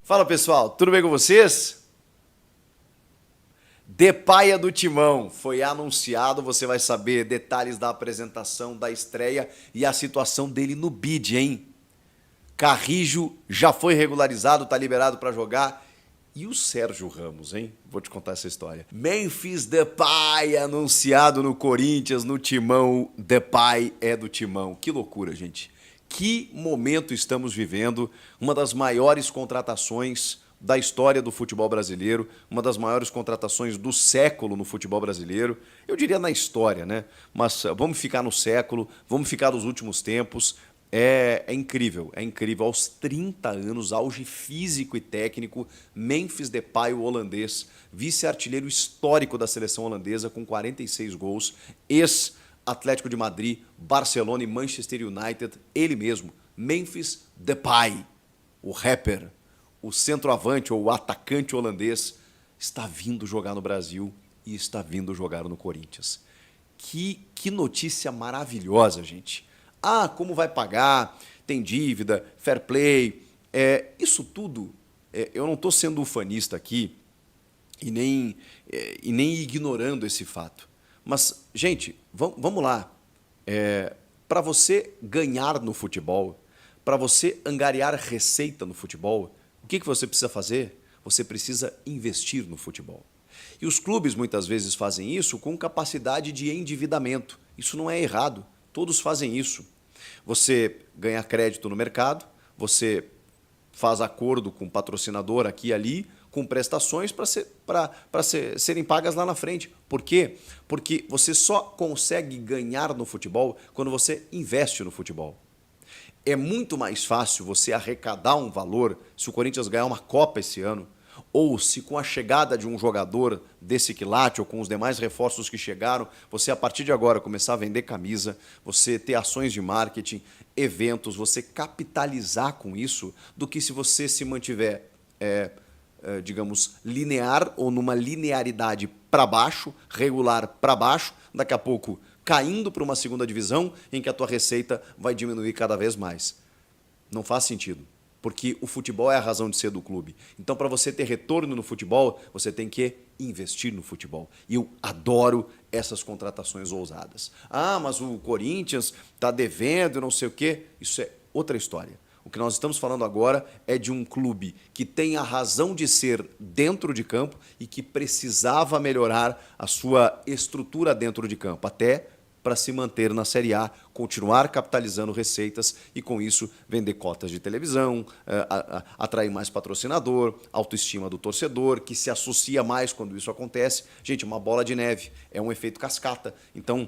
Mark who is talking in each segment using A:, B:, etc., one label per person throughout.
A: Fala pessoal, tudo bem com vocês? Depay é do Timão, foi anunciado, você vai saber detalhes da apresentação, da estreia e a situação dele no bid, hein? Carrijo já foi regularizado, tá liberado para jogar. E o Sérgio Ramos, hein? Vou te contar essa história. Memphis Depay anunciado no Corinthians, no Timão. Depay é do Timão. Que loucura, gente. Que momento estamos vivendo. Uma das maiores contratações da história do futebol brasileiro, uma das maiores contratações do século no futebol brasileiro. Eu diria na história, né? Mas vamos ficar no século, vamos ficar nos últimos tempos. É incrível, é incrível. Aos 30 anos, auge físico e técnico, Memphis Depay, o holandês, vice-artilheiro histórico da seleção holandesa, com 46 gols, ex-Atlético de Madrid, Barcelona e Manchester United, ele mesmo, Memphis Depay, o rapper, o centroavante ou o atacante holandês, está vindo jogar no Brasil e está vindo jogar no Corinthians. Que notícia maravilhosa, gente. Ah, como vai pagar? Tem dívida, fair play. Isso tudo, eu não estou sendo ufanista aqui e nem ignorando esse fato. Mas, gente, vamos lá. Para você ganhar no futebol, para você angariar receita no futebol, o que você precisa fazer? Você precisa investir no futebol. E os clubes muitas vezes fazem isso com capacidade de endividamento. Isso não é errado. Todos fazem isso. Você ganha crédito no mercado, você faz acordo com o patrocinador aqui e ali, com prestações para serem pagas lá na frente. Por quê? Porque você só consegue ganhar no futebol quando você investe no futebol. É muito mais fácil você arrecadar um valor se o Corinthians ganhar uma Copa esse ano, ou se com a chegada de um jogador desse quilate ou com os demais reforços que chegaram, você a partir de agora começar a vender camisa, você ter ações de marketing, eventos, você capitalizar com isso, do que se você se mantiver, digamos, linear ou numa linearidade para baixo, regular para baixo, daqui a pouco caindo para uma segunda divisão em que a tua receita vai diminuir cada vez mais. Não faz sentido. Porque o futebol é a razão de ser do clube. Então, para você ter retorno no futebol, você tem que investir no futebol. E eu adoro essas contratações ousadas. Ah, mas o Corinthians está devendo, não sei o quê. Isso é outra história. O que nós estamos falando agora é de um clube que tem a razão de ser dentro de campo e que precisava melhorar a sua estrutura dentro de campo, até para se manter na Série A, continuar capitalizando receitas e, com isso, vender cotas de televisão, atrair mais patrocinador, autoestima do torcedor, que se associa mais quando isso acontece. Gente, uma bola de neve, é um efeito cascata. Então,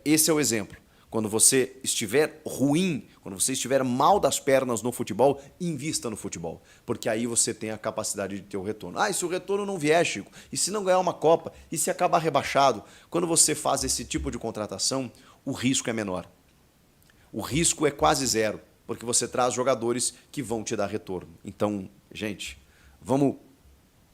A: esse é o exemplo. Quando você estiver ruim, quando você estiver mal das pernas no futebol, invista no futebol, porque aí você tem a capacidade de ter o retorno. Ah, e se o retorno não vier, Chico? E se não ganhar uma Copa? E se acabar rebaixado? Quando você faz esse tipo de contratação, o risco é menor. O risco é quase zero, porque você traz jogadores que vão te dar retorno. Então, gente, vamos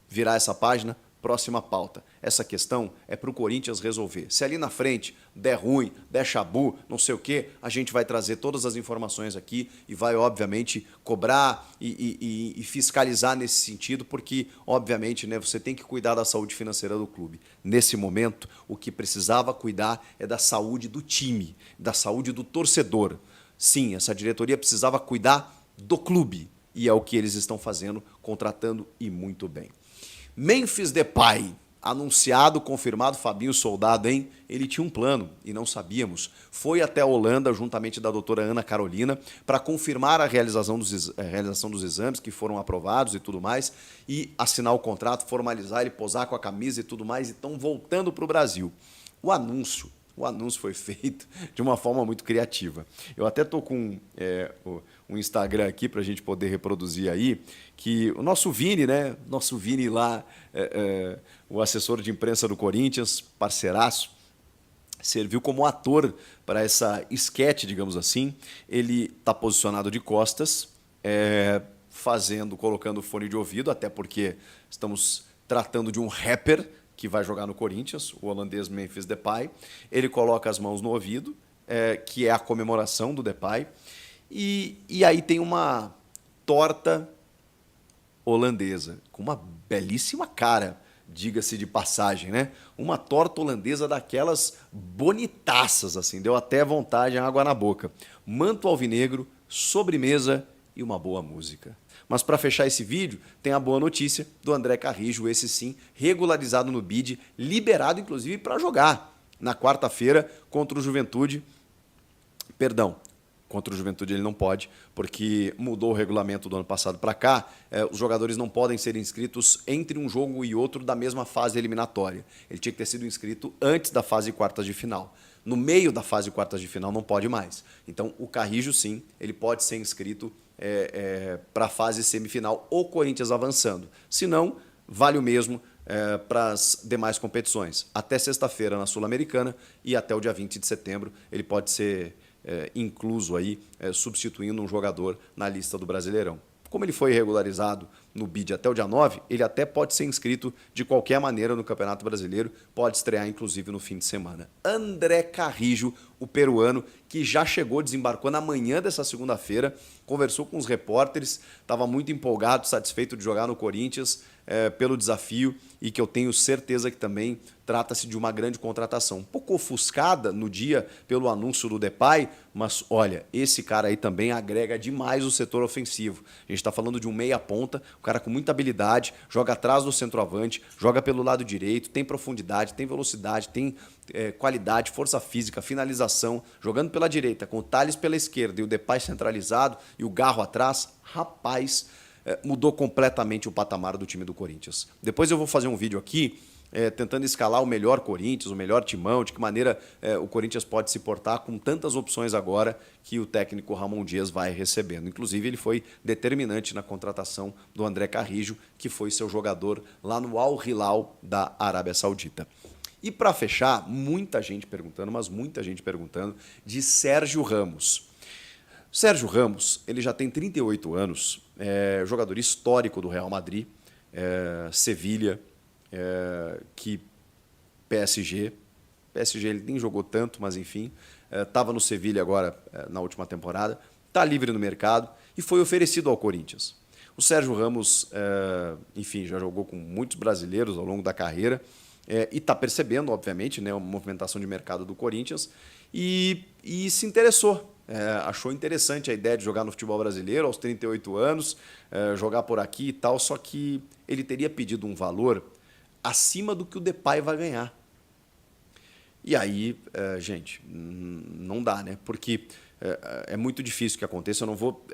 A: virar essa página. Próxima pauta. Essa questão é para o Corinthians resolver. Se ali na frente der ruim, der chabu, não sei o quê, a gente vai trazer todas as informações aqui e vai, obviamente, cobrar e fiscalizar nesse sentido, porque, obviamente, né, você tem que cuidar da saúde financeira do clube. Nesse momento, o que precisava cuidar é da saúde do time, da saúde do torcedor. Sim, essa diretoria precisava cuidar do clube, e é o que eles estão fazendo, contratando e muito bem. Memphis Depay, anunciado, confirmado, Fabinho Soldado, hein? Ele tinha um plano e não sabíamos. Foi até a Holanda, juntamente da doutora Ana Carolina, para confirmar a realização dos exames que foram aprovados e tudo mais, e assinar o contrato, formalizar, ele posar com a camisa e tudo mais, e estão voltando para o Brasil. O anúncio foi feito de uma forma muito criativa. Eu até estou com um Instagram aqui para a gente poder reproduzir aí, que o nosso Vini, né? Nosso Vini lá, o assessor de imprensa do Corinthians, parceiraço, serviu como ator para essa esquete, digamos assim. Ele está posicionado de costas, colocando fone de ouvido, até porque estamos tratando de um rapper que vai jogar no Corinthians, o holandês Memphis Depay. Ele coloca as mãos no ouvido, que é a comemoração do Depay, e aí tem uma torta holandesa, com uma belíssima cara, diga-se de passagem, né? Uma torta holandesa daquelas bonitaças, assim, deu até vontade, água na boca. Manto alvinegro, sobremesa e uma boa música. Mas para fechar esse vídeo, tem a boa notícia do André Carrijo, esse sim, regularizado no BID, liberado inclusive para jogar na quarta-feira contra o Juventude. Perdão, contra o Juventude ele não pode, porque mudou o regulamento do ano passado para cá. Os jogadores não podem ser inscritos entre um jogo e outro da mesma fase eliminatória. Ele tinha que ter sido inscrito antes da fase quartas de final. No meio da fase quartas de final não pode mais. Então o Carrijo sim, ele pode ser inscrito para a fase semifinal, o Corinthians avançando. Se não, vale o mesmo para as demais competições. Até sexta-feira na Sul-Americana e até o dia 20 de setembro ele pode ser incluso aí, substituindo um jogador na lista do Brasileirão. Como ele foi regularizado no BID até o dia 9, ele até pode ser inscrito de qualquer maneira no Campeonato Brasileiro, pode estrear inclusive no fim de semana. André Carrijo, o peruano, que já chegou, desembarcou na manhã dessa segunda-feira, conversou com os repórteres, estava muito empolgado, satisfeito de jogar no Corinthians, pelo desafio, e que eu tenho certeza que também trata-se de uma grande contratação. Um pouco ofuscada no dia pelo anúncio do Depay, mas olha, esse cara aí também agrega demais o setor ofensivo. A gente está falando de um meia-ponta, um cara com muita habilidade, joga atrás do centroavante, joga pelo lado direito, tem profundidade, tem velocidade, tem qualidade, força física, finalização, jogando pela direita, com o Tales pela esquerda e o Depay centralizado e o Garro atrás, rapaz, mudou completamente o patamar do time do Corinthians. Depois eu vou fazer um vídeo aqui tentando escalar o melhor Corinthians, o melhor timão, de que maneira o Corinthians pode se portar com tantas opções agora que o técnico Ramon Dias vai recebendo. Inclusive, ele foi determinante na contratação do André Carrijo, que foi seu jogador lá no Al Hilal da Arábia Saudita. E para fechar, muita gente perguntando, mas muita gente perguntando, de Sérgio Ramos. Sérgio Ramos, ele já tem 38 anos, jogador histórico do Real Madrid, Sevilha, que PSG ele nem jogou tanto, mas enfim, estava no Sevilha agora na última temporada, está livre no mercado e foi oferecido ao Corinthians. O Sérgio Ramos, enfim, já jogou com muitos brasileiros ao longo da carreira e está percebendo, obviamente, né, a movimentação de mercado do Corinthians e se interessou. Achou interessante a ideia de jogar no futebol brasileiro aos 38 anos, jogar por aqui e tal, só que ele teria pedido um valor acima do que o Depay vai ganhar. E aí, gente, não dá, né? Porque é muito difícil que aconteça. Eu não vou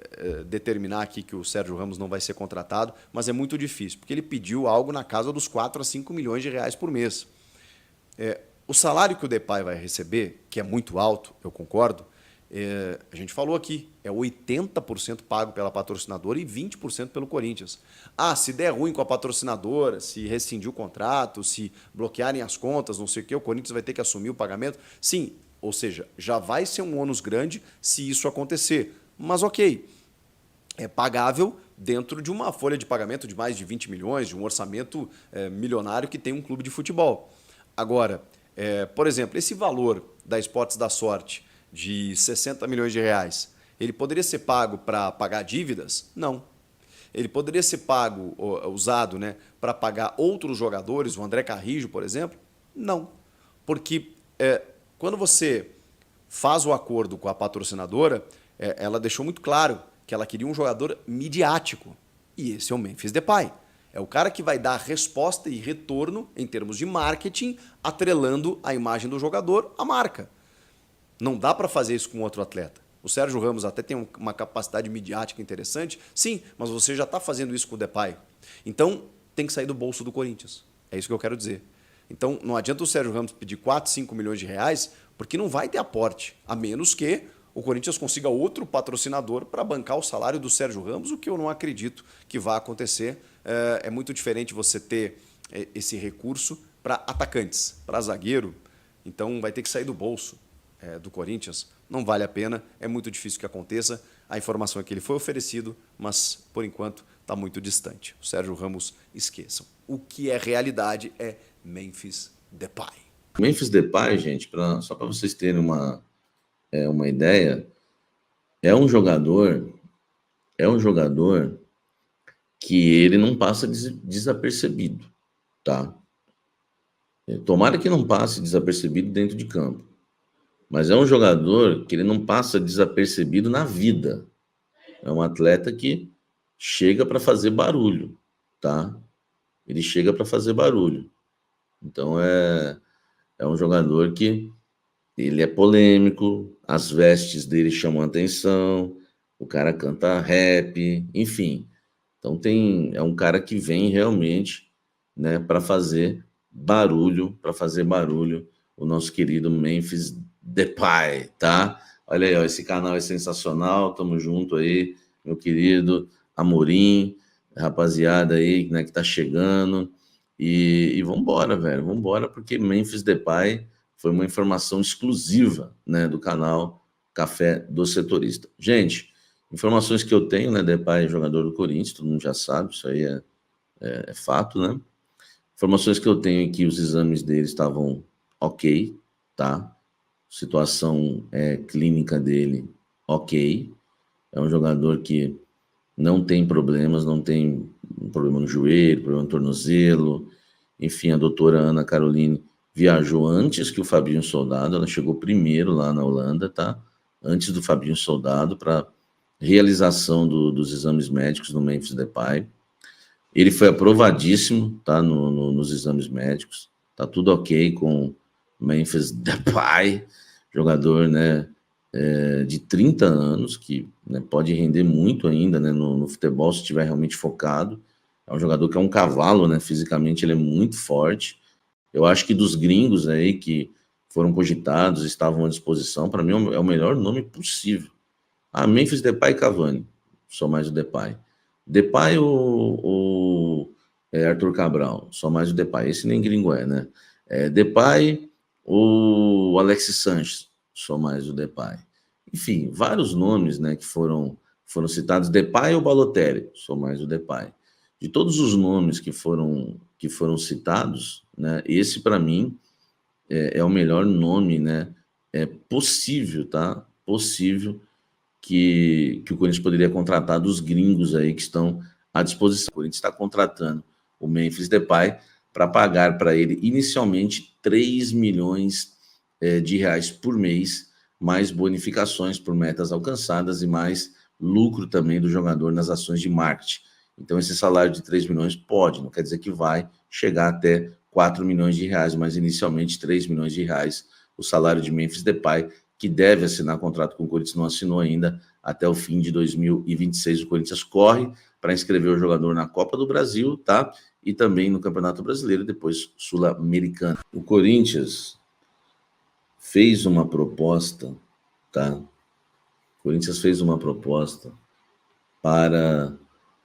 A: determinar aqui que o Sérgio Ramos não vai ser contratado, mas é muito difícil, porque ele pediu algo na casa dos 4 a 5 milhões de reais por mês. O salário que o Depay vai receber, que é muito alto, eu concordo, a gente falou aqui, é 80% pago pela patrocinadora e 20% pelo Corinthians. Se der ruim com a patrocinadora, se rescindir o contrato, se bloquearem as contas, não sei o quê, o Corinthians vai ter que assumir o pagamento. Sim, ou seja, já vai ser um ônus grande se isso acontecer. Mas ok, é pagável dentro de uma folha de pagamento de mais de 20 milhões, de um orçamento milionário que tem um clube de futebol. Agora, por exemplo, esse valor da Esportes da Sorte, de 60 milhões de reais, ele poderia ser pago para pagar dívidas? Não. Ele poderia ser pago, usado, né, para pagar outros jogadores, o André Carrijo, por exemplo? Não. Porque quando você faz o acordo com a patrocinadora, ela deixou muito claro que ela queria um jogador midiático. E esse é o Memphis Depay. É o cara que vai dar resposta e retorno em termos de marketing, atrelando a imagem do jogador à marca. Não dá para fazer isso com outro atleta. O Sérgio Ramos até tem uma capacidade midiática interessante, sim, mas você já está fazendo isso com o Depay. Então, tem que sair do bolso do Corinthians. É isso que eu quero dizer. Então, não adianta o Sérgio Ramos pedir 4, 5 milhões de reais, porque não vai ter aporte, a menos que o Corinthians consiga outro patrocinador para bancar o salário do Sérgio Ramos, o que eu não acredito que vá acontecer. É muito diferente você ter esse recurso para atacantes, para zagueiro, então vai ter que sair do bolso do Corinthians, não vale a pena, é muito difícil que aconteça. A informação é que ele foi oferecido, mas por enquanto está muito distante. O Sérgio Ramos, esqueçam. O que é realidade é Memphis Depay.
B: Memphis Depay, gente, só para vocês terem uma ideia, é um jogador que ele não passa desapercebido, tá? Tomara que não passe desapercebido dentro de campo, mas é um jogador que ele não passa desapercebido na vida. É um atleta que chega para fazer barulho, tá? Ele chega para fazer barulho. Então é um jogador que ele é polêmico, as vestes dele chamam a atenção, o cara canta rap, enfim. Então é um cara que vem realmente, né, para fazer barulho, o nosso querido Memphis Depay, tá? Olha aí, ó, esse canal é sensacional, tamo junto aí, meu querido Amorim, rapaziada aí, né, que tá chegando. E vambora, velho, vambora, porque Memphis Depay foi uma informação exclusiva, né, do canal Café do Setorista. Gente, informações que eu tenho, né, Depay é jogador do Corinthians, todo mundo já sabe, isso aí é fato, né? Informações que eu tenho é que os exames dele estavam ok, tá? Situação clínica dele, ok. É um jogador que não tem problemas, não tem problema no joelho, problema no tornozelo. Enfim, a doutora Ana Caroline viajou antes que o Fabinho Soldado, ela chegou primeiro lá na Holanda, tá? Antes do Fabinho Soldado, para realização dos exames médicos no Memphis Depay. Ele foi aprovadíssimo, tá? Nos exames médicos, tá tudo ok com Memphis Depay, jogador, né? De 30 anos, que, né, pode render muito ainda, né, no futebol, se estiver realmente focado. É um jogador que é um cavalo, né, fisicamente ele é muito forte. Eu acho que dos gringos aí que foram cogitados, estavam à disposição, para mim é o melhor nome possível. Memphis Depay e Cavani, só mais o Depay. Depay ou Arthur Cabral, só mais o Depay. Esse nem gringo né? Depay ou Alexis Sanches, só mais o Depay. Enfim, vários nomes, né, que foram citados. Depay ou Balotelli, só mais o Depay. De todos os nomes que foram citados, né, esse para mim é o melhor nome, né, possível, tá? Possível que o Corinthians poderia contratar dos gringos aí que estão à disposição. O Corinthians está contratando o Memphis Depay para pagar para ele inicialmente 3 milhões de reais por mês, mais bonificações por metas alcançadas e mais lucro também do jogador nas ações de marketing. Então esse salário de 3 milhões pode, não quer dizer que vai chegar até 4 milhões de reais, mas inicialmente 3 milhões de reais o salário de Memphis Depay, que deve assinar contrato com o Corinthians, não assinou ainda, até o fim de 2026. O Corinthians corre para inscrever o jogador na Copa do Brasil, tá? E também no Campeonato Brasileiro, e depois Sul-Americano. O Corinthians fez uma proposta, tá? O Corinthians fez uma proposta para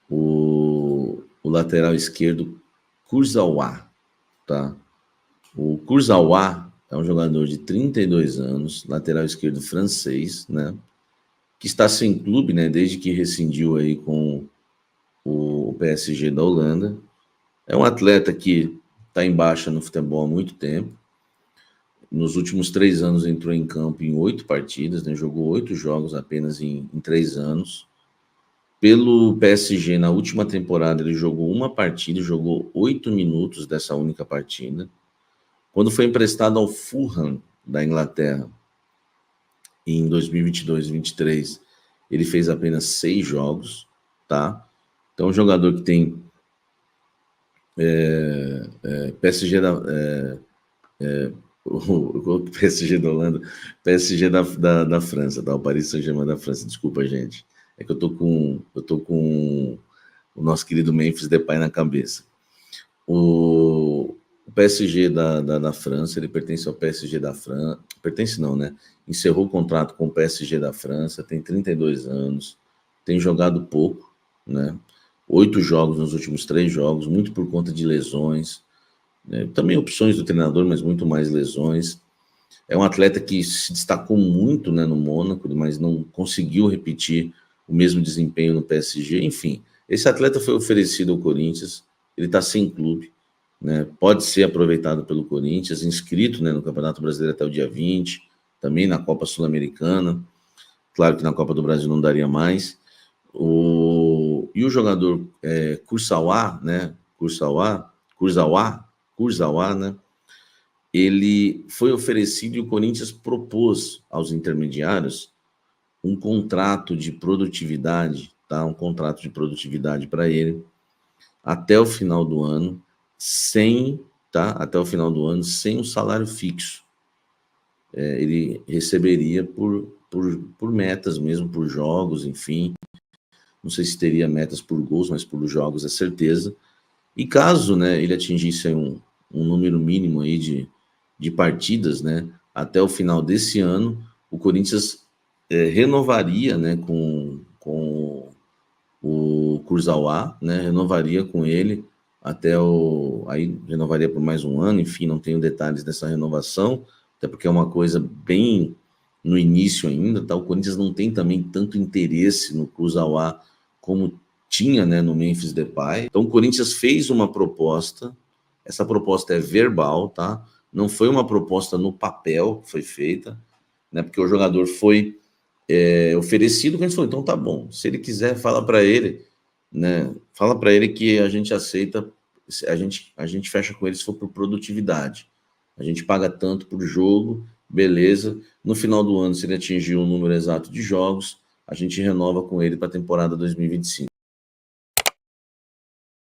B: o lateral esquerdo Kurzawa, tá? O Kurzawa é um jogador de 32 anos, lateral esquerdo francês, né? Que está sem clube, né? Desde que rescindiu aí com o PSG da Holanda. É um atleta que está em baixa no futebol há muito tempo. Nos últimos 3 anos entrou em campo em 8 partidas, né? Jogou 8 jogos apenas em 3 anos. Pelo PSG, na última temporada, ele jogou uma partida, jogou 8 minutos dessa única partida. Quando foi emprestado ao Fulham, da Inglaterra, em 2022 e 2023, ele fez apenas 6 jogos, tá? Então, um jogador que tem PSG o PSG da Holanda, PSG da França, tá? O Paris Saint-Germain da França, desculpa, gente. É que eu tô com o nosso querido Memphis Depay na cabeça. O PSG da França, ele pertence ao PSG da França, pertence não, né? Encerrou o contrato com o PSG da França, tem 32 anos, tem jogado pouco, né? 8 jogos nos últimos 3 jogos, muito por conta de lesões, né? Também opções do treinador, mas muito mais lesões. É um atleta que se destacou muito, né, no Mônaco, mas não conseguiu repetir o mesmo desempenho no PSG. Enfim, esse atleta foi oferecido ao Corinthians, ele está sem clube, né? Pode ser aproveitado pelo Corinthians, inscrito, né, no Campeonato Brasileiro até o dia 20, também na Copa Sul-Americana. Claro que na Copa do Brasil não daria mais. O o jogador Kurzawa, né? Kurzawa, né? Ele foi oferecido e o Corinthians propôs aos intermediários um contrato de produtividade, tá? Um contrato de produtividade para ele até o final do ano, sem, tá? Até o final do ano, sem um salário fixo. Ele receberia por metas mesmo, por jogos, enfim. Não sei se teria metas por gols, mas por jogos é certeza. E caso, né, ele atingisse um número mínimo aí de partidas, né, até o final desse ano, o Corinthians renovaria, né, com o Kurzawa, né, renovaria com ele aí renovaria por mais um ano, enfim, não tenho detalhes dessa renovação, até porque é uma coisa bem no início ainda, tá? O Corinthians não tem também tanto interesse no Kurzawa como tinha, né, no Memphis Depay. Então o Corinthians fez uma proposta, essa proposta é verbal, tá? Não foi uma proposta no papel que foi feita, né? Porque o jogador foi oferecido, que a gente falou, então tá bom, se ele quiser, fala para ele, né? Fala para ele que a gente aceita, a gente fecha com ele se for por produtividade. A gente paga tanto por jogo, beleza. No final do ano, se ele atingir o número exato de jogos, a gente renova com ele para a temporada 2025.